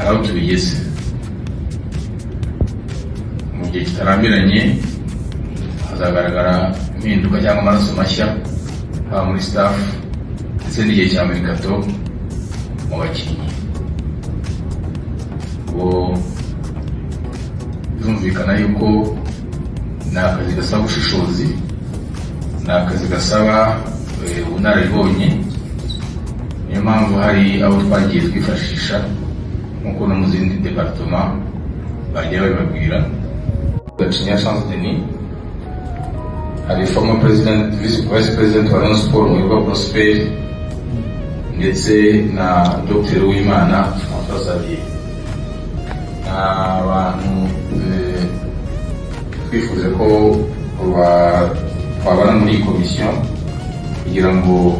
aho tubigeze mu gihe kitarambiranye hazagaragara impinduka cyangwa amaraso mashya haba muri staff ndetse n'igihe cya merikato mu bakinnyi. Ubwo birumvikana yuko ni akazi gasaba ubushishozi, ni akazi gasaba ubunararibonye. Niyo mpamvu hari abo twagiye twifashisha nk'uko no mu zindi departement bagiye babibabwira. Gacinya Chance Denis, hari former president, vice president wa Rayon Sport Muhirwa Prosper, ndetse na Dr. Uwimana François Xavier. Abantu twifuza ko twabana muri iyi komisiyo kugira ngo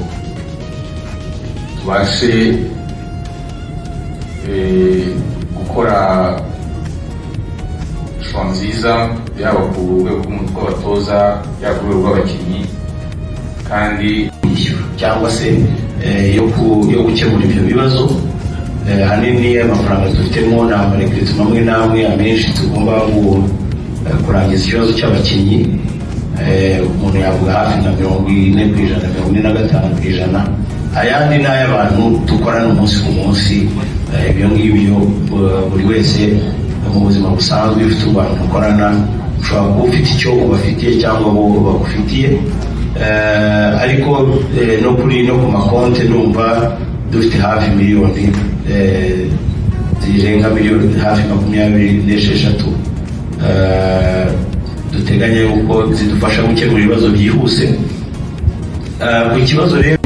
tubashe gukora ishusho nziza yaba ku rwego rw'abatoza yaba ku rwego rw'abakinnyi, kandi cyangwa se yo gukemura ibyo bibazo. Hanini amafaranga dufitemo ni amarekirituma amwe n'amwe amenshi tugomba kurangiza ikibazo cy'abakinnyi. Umuntu yavuga hafi na 40%, 45%. Ayandi ni ay'abantu dukorana umunsi ku munsi. Ibyo ngibyo buri wese mu buzima busanzwe ufite abantu dukorana ushobora kuba ufite icyo ubafitiye cyangwa bo bagufitiye. Ariko no ku makonti numva dufite hafi miliyoni zirenga miliyoni hafi 26 duteganya yuko zidufasha gukemura ibibazo byihuse. Ku kibazo rero